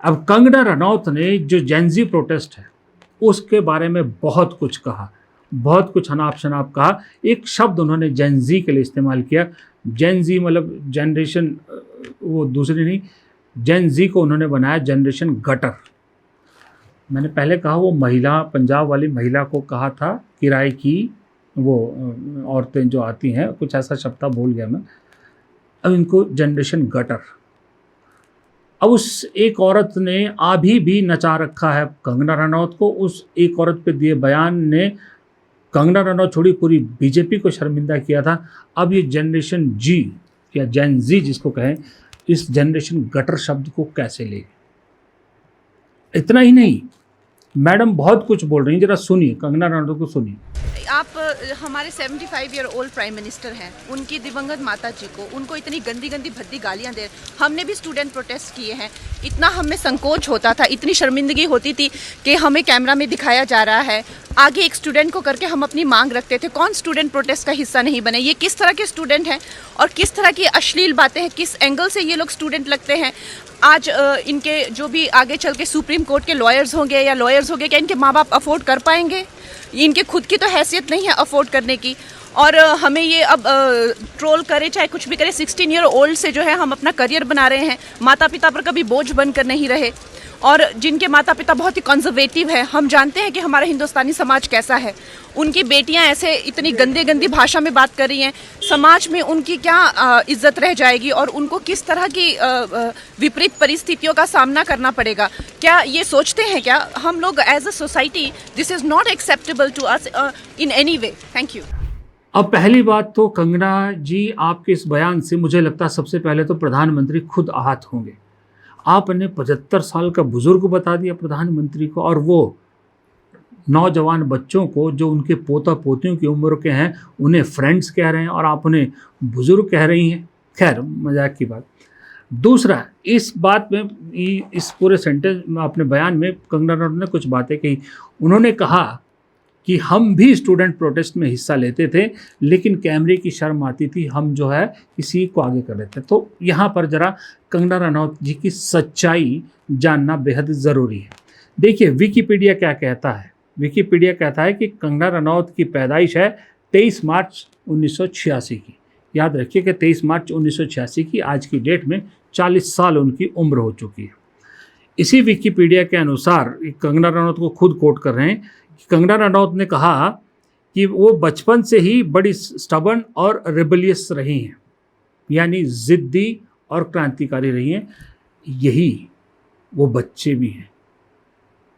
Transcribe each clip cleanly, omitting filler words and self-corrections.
अब कंगना रनौत ने जो जेनजी प्रोटेस्ट है उसके बारे में बहुत कुछ कहा, बहुत कुछ अनाप शनाप कहा। एक शब्द उन्होंने जेनजी के लिए इस्तेमाल किया। जेनजी मतलब जनरेशन, वो दूसरी नहीं, जेनजी को उन्होंने बनाया जनरेशन गटर। मैंने पहले कहा वो महिला, पंजाब वाली महिला को कहा था, किराए की वो औरतें जो आती हैं, कुछ ऐसा शब्द था, भूल गया मैं। अब इनको जनरेशन गटर। अब उस एक औरत ने अभी भी नचा रखा है कंगना रनौत को। उस एक औरत पे दिए बयान ने कंगना रनौत छोड़ी पूरी बीजेपी को शर्मिंदा किया था। अब ये जनरेशन जी या जेन जी जिसको कहें, इस जनरेशन गटर शब्द को कैसे ले। इतना ही नहीं, मैडम बहुत कुछ बोल रही हैं, जरा सुनिए, कंगना रनौत को सुनिए। आप हमारे 75 ईयर ओल्ड प्राइम मिनिस्टर हैं, उनकी दिवंगत माता जी को, उनको इतनी गंदी गंदी भद्दी गालियां दे। हमने भी स्टूडेंट प्रोटेस्ट किए हैं, इतना हमें संकोच होता था, इतनी शर्मिंदगी होती थी कि हमें कैमरा में दिखाया जा रहा है, आगे एक स्टूडेंट को करके हम अपनी मांग रखते थे। कौन स्टूडेंट प्रोटेस्ट का हिस्सा नहीं बने? ये किस तरह के स्टूडेंट हैं और किस तरह की अश्लील बातें हैं, किस एंगल से ये लोग स्टूडेंट लगते हैं। आज इनके जो भी आगे चल के सुप्रीम कोर्ट के लॉयर्स होंगे या लॉयर्स होंगे, क्या इनके माँ बाप अफोर्ड कर पाएंगे? इनके खुद की तो हैसियत नहीं है अफोर्ड करने की। और हमें ये अब ट्रोल करे चाहे कुछ भी करे, 16 ईयर ओल्ड से जो है हम अपना करियर बना रहे हैं, माता पिता पर कभी बोझ बनकर नहीं रहे। और जिनके माता पिता बहुत ही कंजर्वेटिव हैं, हम जानते हैं कि हमारा हिंदुस्तानी समाज कैसा है, उनकी बेटियां ऐसे इतनी गंदे गंदी भाषा में बात कर रही हैं, समाज में उनकी क्या इज्जत रह जाएगी और उनको किस तरह की विपरीत परिस्थितियों का सामना करना पड़ेगा। क्या ये सोचते हैं क्या हम लोग as a society, this is not acceptable to us in any way. Thank you. अब पहली बात तो कंगना जी, आपके इस बयान से मुझे लगता है सबसे पहले तो प्रधानमंत्री खुद आहत होंगे। आपने 75 साल का बुजुर्ग बता दिया प्रधानमंत्री को, और वो नौजवान बच्चों को जो उनके पोता पोतियों की उम्र के हैं उन्हें फ्रेंड्स कह रहे हैं और आप उन्हें बुजुर्ग कह रही हैं। खैर, मजाक की बात। दूसरा, इस बात में, इस पूरे सेंटेंस में, अपने बयान में कंगना रनौत ने कुछ बातें कही। उन्होंने कहा कि हम भी स्टूडेंट प्रोटेस्ट में हिस्सा लेते थे, लेकिन कैमरे की शर्म आती थी, हम जो है किसी को आगे कर लेते। तो यहाँ पर जरा कंगना रनौत जी की सच्चाई जानना बेहद ज़रूरी है। देखिए विकिपीडिया क्या कहता है। विकिपीडिया कहता है कि कंगना रनौत की पैदाइश है 23 मार्च 1986 की। याद रखिए कि 23 मार्च 1986 की, आज की डेट में 40 साल उनकी उम्र हो चुकी है। इसी विकिपीडिया के अनुसार कंगना रनौत को खुद कोट कर रहे हैं। कंगना रनौत ने कहा कि वो बचपन से ही बड़ी स्टबर्न और रिबेलियस रही हैं, यानी ज़िद्दी और क्रांतिकारी रही हैं। यही वो बच्चे भी हैं,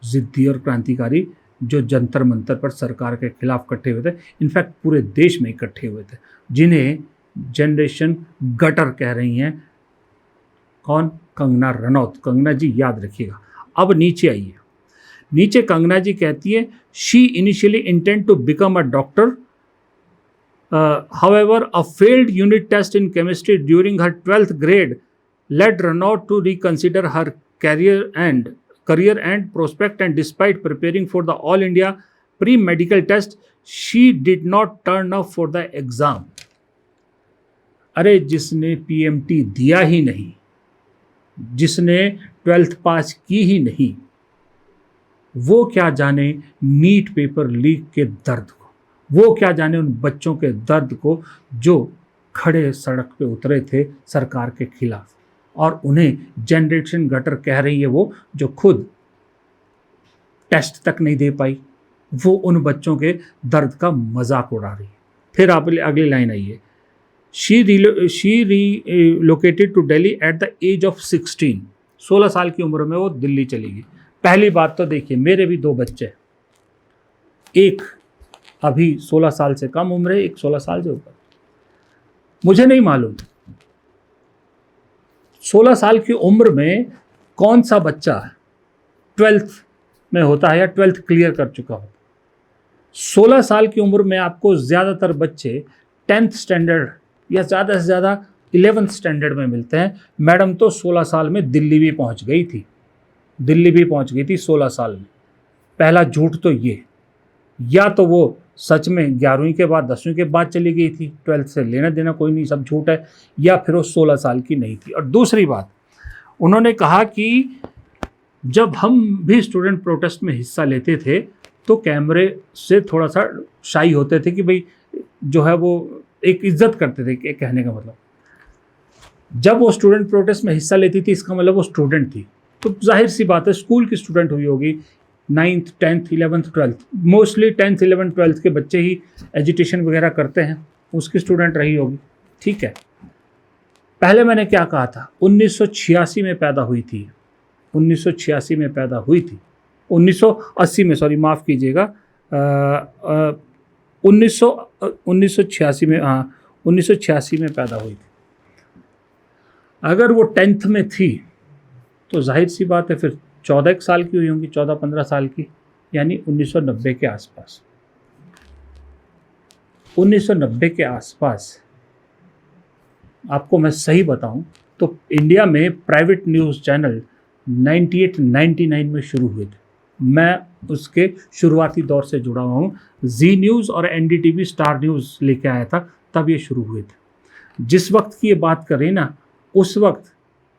ज़िद्दी और क्रांतिकारी, जो जंतर मंतर पर सरकार के खिलाफ इकट्ठे हुए थे, इनफैक्ट पूरे देश में इकट्ठे हुए थे, जिन्हें जनरेशन गटर कह रही हैं। कौन? कंगना रनौत। कंगना जी याद रखिएगा। अब नीचे आइए। नीचे कंगना जी कहती है, she initially intend to become a doctor, however a failed unit test in chemistry during her 12th grade led Renault to reconsider her career and prospect, and despite preparing for the All India pre-medical test, she did not turn up for the exam. अरे जिसने PMT दिया ही नहीं, जिसने 12th पास की ही नहीं, वो क्या जाने नीट पेपर लीक के दर्द को, वो क्या जाने उन बच्चों के दर्द को जो खड़े सड़क पे उतरे थे सरकार के खिलाफ, और उन्हें जनरेशन गटर कह रही है वो जो खुद टेस्ट तक नहीं दे पाई। वो उन बच्चों के दर्द का मजाक उड़ा रही है। फिर आप अगली लाइन आइए। She relocated to Delhi at the age of 16। 16 साल की उम्र में वो दिल्ली चली गई। पहली बात तो देखिए, मेरे भी 2 बच्चे हैं, एक अभी 16 साल से कम उम्र है, एक 16 साल से ऊपर। मुझे नहीं मालूम 16 साल की उम्र में कौन सा बच्चा 12th में होता है या 12th क्लियर कर चुका होता है। 16 साल की उम्र में आपको ज़्यादातर बच्चे 10th स्टैंडर्ड या ज़्यादा से ज़्यादा 11th स्टैंडर्ड में मिलते हैं। मैडम तो 16 साल में दिल्ली भी पहुंच गई थी, 16 साल में। पहला झूठ तो ये, या तो वो सच में 11वीं के बाद 10वीं के बाद चली गई थी, 12th से लेना देना कोई नहीं, सब झूठ है, या फिर वो 16 साल की नहीं थी। और दूसरी बात, उन्होंने कहा कि जब हम भी स्टूडेंट प्रोटेस्ट में हिस्सा लेते थे तो कैमरे से थोड़ा सा शाई होते थे कि भाई जो है वो एक इज्जत करते थे, कहने का मतलब जब वो स्टूडेंट प्रोटेस्ट में हिस्सा लेती थी इसका मतलब वो स्टूडेंट थी। तो जाहिर सी बात है स्कूल की स्टूडेंट हुई होगी, 9th 10th 11th 12th, mostly 10th 11th 12th के बच्चे ही एजुटेशन वगैरह करते हैं, उसकी स्टूडेंट रही होगी। ठीक है, पहले मैंने क्या कहा था, 1986 में पैदा हुई थी, 1986 में पैदा हुई थी, 1980 में, सॉरी माफ़ कीजिएगा, 1986 में, हाँ 1986 में पैदा हुई थी। अगर वो 10th में थी तो जाहिर सी बात है फिर 14 साल की हुई होंगी, 14-15 साल की, यानी 1990 के आसपास। 1990 के आसपास आपको मैं सही बताऊं तो इंडिया में प्राइवेट न्यूज़ चैनल 98-99 में शुरू हुए थे। मैं उसके शुरुआती दौर से जुड़ा हुआ हूँ। जी न्यूज़ और NDTV स्टार न्यूज़ लेके आया था, तब ये शुरू हुए थे। जिस वक्त की ये बात करें ना, उस वक्त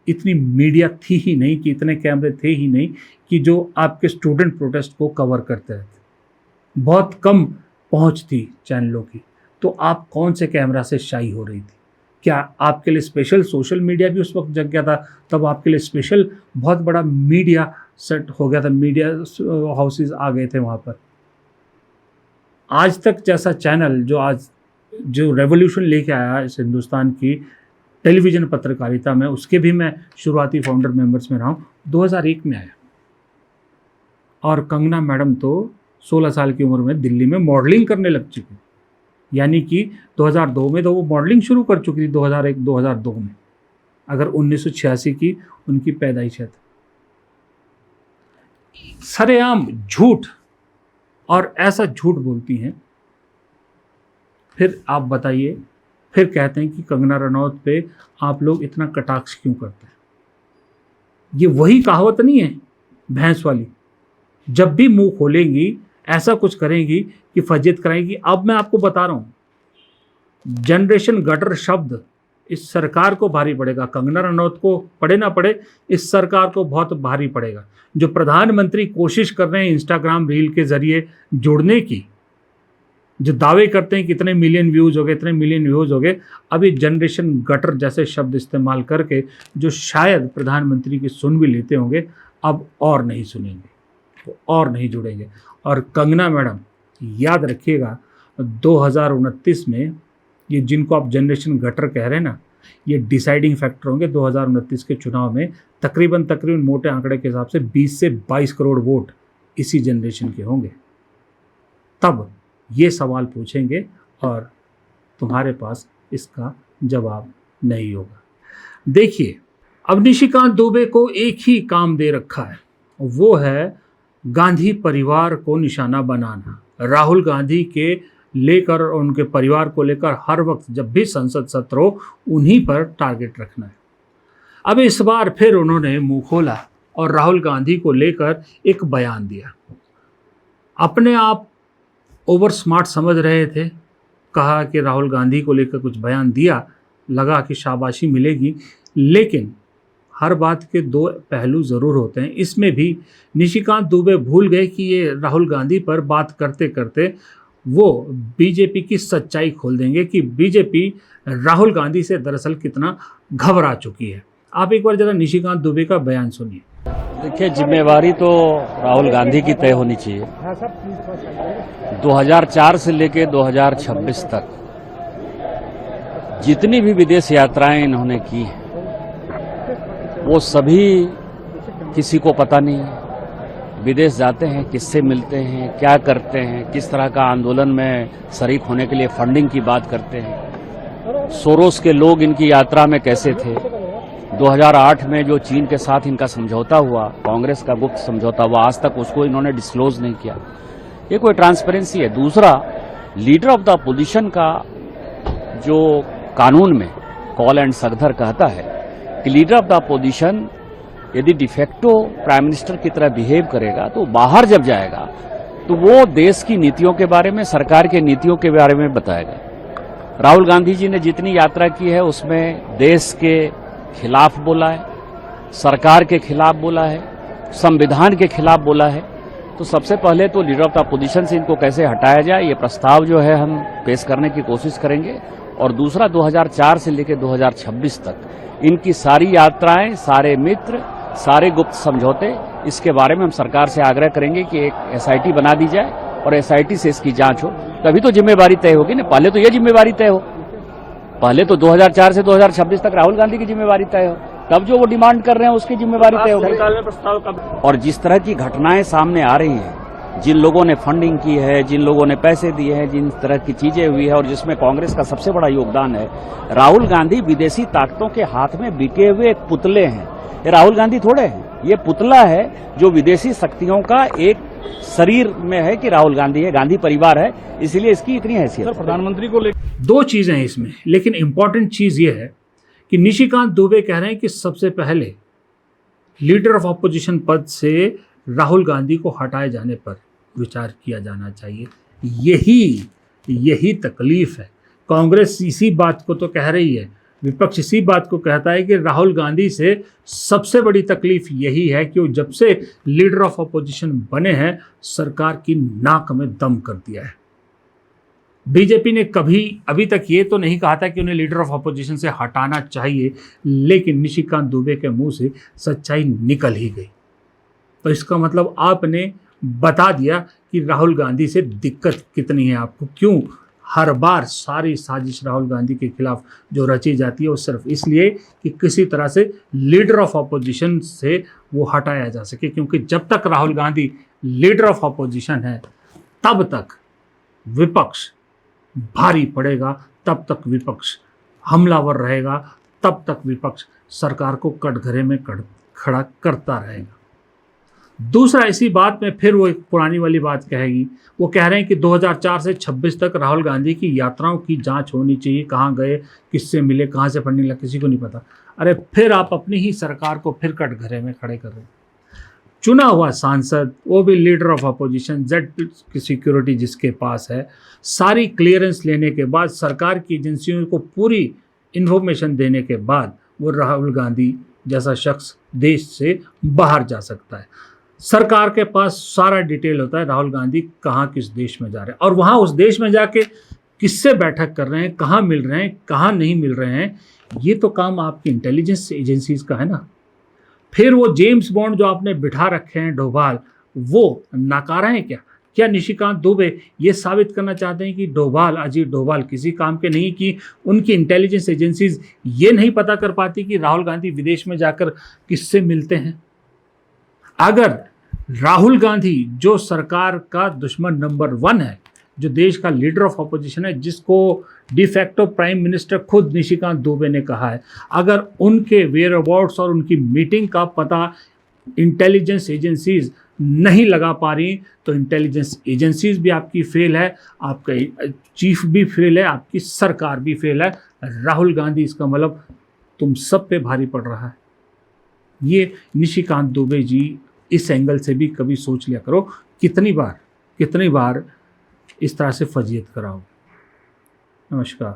इतनी मीडिया थी ही नहीं, कि इतने कैमरे थे ही नहीं कि जो आपके स्टूडेंट प्रोटेस्ट को कवर करते रहते। बहुत कम पहुंच थी चैनलों की। तो आप कौन से कैमरा से शाई हो रही थी? क्या आपके लिए स्पेशल सोशल मीडिया भी उस वक्त जग गया था? तब आपके लिए स्पेशल बहुत बड़ा मीडिया सेट हो गया था, मीडिया हाउसेस आ गए थे वहाँ पर। आज तक जैसा चैनल जो रेवोल्यूशन लेके आया इस हिंदुस्तान की टेलीविज़न पत्रकारिता में, उसके भी मैं शुरुआती फाउंडर मेंबर्स में रहा हूँ। 2001 में आया और कंगना मैडम तो 16 साल की उम्र में दिल्ली में मॉडलिंग करने लग चुकी, यानी कि 2002 में तो वो मॉडलिंग शुरू कर चुकी थी, 2001-2002 में, अगर 1986 की उनकी पैदाइश है। सरेआम झूठ, और ऐसा झूठ बोलती हैं। फिर आप बताइए, फिर कहते हैं कि कंगना रनौत पे आप लोग इतना कटाक्ष क्यों करते हैं? ये वही कहावत नहीं है भैंस वाली, जब भी मुंह खोलेंगी ऐसा कुछ करेंगी कि फजीयत कराएंगी। अब मैं आपको बता रहा हूँ, जनरेशन गटर शब्द इस सरकार को भारी पड़ेगा। कंगना रनौत को पड़े ना पड़े, इस सरकार को बहुत भारी पड़ेगा। जो प्रधानमंत्री कोशिश कर रहे हैं इंस्टाग्राम रील के जरिए जुड़ने की, जो दावे करते हैं कि इतने मिलियन व्यूज़ हो गए, इतने मिलियन व्यूज़ हो गए, अभी जनरेशन गटर जैसे शब्द इस्तेमाल करके जो शायद प्रधानमंत्री की सुन भी लेते होंगे, अब और नहीं सुनेंगे, तो और नहीं जुड़ेंगे। और कंगना मैडम याद रखिएगा, 2029 में ये जिनको आप जनरेशन गटर कह रहे हैं ना, ये डिसाइडिंग फैक्टर होंगे 2029 के चुनाव में। तकरीबन मोटे आंकड़े के हिसाब से 20 से 22 करोड़ वोट इसी जनरेशन के होंगे। तब ये सवाल पूछेंगे और तुम्हारे पास इसका जवाब नहीं होगा। देखिए, अब निशिकांत दुबे को एक ही काम दे रखा है, वो है गांधी परिवार को निशाना बनाना। राहुल गांधी के लेकर और उनके परिवार को लेकर हर वक्त जब भी संसद सत्र हो, उन्हीं पर टारगेट रखना है। अब इस बार फिर उन्होंने मुंह खोला और राहुल गांधी को लेकर एक बयान दिया। अपने आप ओवर स्मार्ट समझ रहे थे, कहा कि राहुल गांधी को लेकर कुछ बयान दिया, लगा कि शाबाशी मिलेगी। लेकिन हर बात के दो पहलू ज़रूर होते हैं। इसमें भी निशिकांत दुबे भूल गए कि ये राहुल गांधी पर बात करते करते वो बीजेपी की सच्चाई खोल देंगे कि बीजेपी राहुल गांधी से दरअसल कितना घबरा चुकी है। आप एक बार ज़रा निशिकांत दुबे का बयान सुनिए। देखिए, जिम्मेवारी तो राहुल गांधी की तय होनी चाहिए। 2004 से लेकर 2026 तक जितनी भी विदेश यात्राएं इन्होंने की हैं, वो सभी किसी को पता नहीं है। विदेश जाते हैं, किससे मिलते हैं, क्या करते हैं, किस तरह का आंदोलन में शरीक होने के लिए फंडिंग की बात करते हैं। सोरोस के लोग इनकी यात्रा में कैसे थे। 2008 में जो चीन के साथ इनका समझौता हुआ, कांग्रेस का गुप्त समझौता हुआ, आज तक उसको इन्होंने डिस्क्लोज नहीं किया। ये कोई ट्रांसपेरेंसी है। दूसरा, लीडर ऑफ द अपोजिशन का जो कानून में कॉल एंड सगधर कहता है कि लीडर ऑफ द अपोजिशन यदि डिफेक्टो प्राइम मिनिस्टर की तरह बिहेव करेगा तो बाहर जब जाएगा तो वो देश की नीतियों के बारे में, सरकार के नीतियों के बारे में बताएगा। राहुल गांधी जी ने जितनी यात्रा की है उसमें देश के खिलाफ बोला है, सरकार के खिलाफ बोला है, संविधान के खिलाफ बोला है। तो सबसे पहले तो लीडर ऑफ द अपोजिशन से इनको कैसे हटाया जाए, ये प्रस्ताव जो है हम पेश करने की कोशिश करेंगे। और दूसरा 2004 से लेकर 2026 तक इनकी सारी यात्राएं, सारे मित्र, सारे गुप्त समझौते, इसके बारे में हम सरकार से आग्रह करेंगे कि एक एसआईटी बना दी जाए और एसआईटी से इसकी जांच हो, तभी तो जिम्मेवारी तय होगी ना। पहले तो ये जिम्मेवारी तय हो, पहले तो 2004 से 2026 तक राहुल गांधी की जिम्मेवारी तय हो, तब जो वो डिमांड कर रहे हैं उसकी जिम्मेवारी तय होगी। और जिस तरह की घटनाएं सामने आ रही हैं, जिन लोगों ने फंडिंग की है, जिन लोगों ने पैसे दिए हैं, जिन तरह की चीजें हुई है, और जिसमें कांग्रेस का सबसे बड़ा योगदान है, राहुल गांधी विदेशी ताकतों के हाथ में बिके हुए एक पुतले हैं। ये राहुल गांधी थोड़े हैं, ये पुतला है जो विदेशी शक्तियों का एक शरीर में है कि राहुल गांधी है, गांधी परिवार है, इसलिए इसकी इतनी हैसियत। सर, प्रधानमंत्री को लेकर दो चीजें हैं इसमें, लेकिन इंपॉर्टेंट चीज ये है कि निशिकांत दुबे कह रहे हैं कि सबसे पहले लीडर ऑफ अपोजिशन पद से राहुल गांधी को हटाए जाने पर विचार किया जाना चाहिए। यही तकलीफ है। कांग्रेस इसी बात को तो कह रही है, विपक्ष इसी बात को कहता है कि राहुल गांधी से सबसे बड़ी तकलीफ यही है कि वो जब से लीडर ऑफ अपोजिशन बने हैं, सरकार की नाक में दम कर दिया है। बीजेपी ने कभी अभी तक ये तो नहीं कहा था कि उन्हें लीडर ऑफ अपोजिशन से हटाना चाहिए, लेकिन निशिकांत दुबे के मुंह से सच्चाई निकल ही गई। तो इसका मतलब आपने बता दिया कि राहुल गांधी से दिक्कत कितनी है आपको। क्यों हर बार सारी साजिश राहुल गांधी के खिलाफ जो रची जाती है वो सिर्फ इसलिए कि किसी तरह से लीडर ऑफ अपोजिशन से वो हटाया जा सके, क्योंकि जब तक Rahul Gandhi leader of opposition है तब तक विपक्ष भारी पड़ेगा, तब तक विपक्ष हमलावर रहेगा, तब तक विपक्ष सरकार को कटघरे में खड़ा करता रहेगा। दूसरा, इसी बात में फिर वो एक पुरानी वाली बात कहेगी। वो कह रहे हैं कि 2004 से 26 तक राहुल गांधी की यात्राओं की जांच होनी चाहिए, कहाँ गए, किससे मिले, कहाँ से फंडिंग लगा, किसी को नहीं पता। अरे फिर आप अपनी ही सरकार को फिर कटघरे में खड़े कर रहे हैं। चुना हुआ सांसद, वो भी लीडर ऑफ अपोजिशन, जेड की सिक्योरिटी जिसके पास है, सारी क्लियरेंस लेने के बाद, सरकार की एजेंसियों को पूरी इन्फॉर्मेशन देने के बाद वो राहुल गांधी जैसा शख्स देश से बाहर जा सकता है। सरकार के पास सारा डिटेल होता है राहुल गांधी कहाँ किस देश में जा रहे हैं, और वहाँ उस देश में जाके किससे बैठक कर रहे हैं, कहाँ मिल रहे हैं, कहाँ नहीं मिल रहे हैं। ये तो काम आपकी इंटेलिजेंस एजेंसीज का है ना। फिर वो जेम्स बॉन्ड जो आपने बिठा रखे हैं डोभाल, वो नाकारा हैं क्या? क्या निशिकांत दुबे ये साबित करना चाहते हैं कि डोभाल, अजीत डोभाल किसी काम के नहीं, कि उनकी इंटेलिजेंस एजेंसीज ये नहीं पता कर पाती कि राहुल गांधी विदेश में जाकर किससे मिलते हैं? अगर राहुल गांधी जो सरकार का दुश्मन नंबर 1 है, जो देश का लीडर ऑफ अपोजिशन है, जिसको डिफैक्टो प्राइम मिनिस्टर खुद निशिकांत दुबे ने कहा है, अगर उनके वेयर अबाउट्स और उनकी मीटिंग का पता इंटेलिजेंस एजेंसीज नहीं लगा पा रही, तो इंटेलिजेंस एजेंसीज भी आपकी फेल है, आपका चीफ भी फेल है, आपकी सरकार भी फेल है। राहुल गांधी इसका मतलब तुम सब पे भारी पड़ रहा है। ये निशिकांत दुबे जी इस एंगल से भी कभी सोच लिया करो, कितनी बार इस तरह से फजीयत कराओगे। नमस्कार।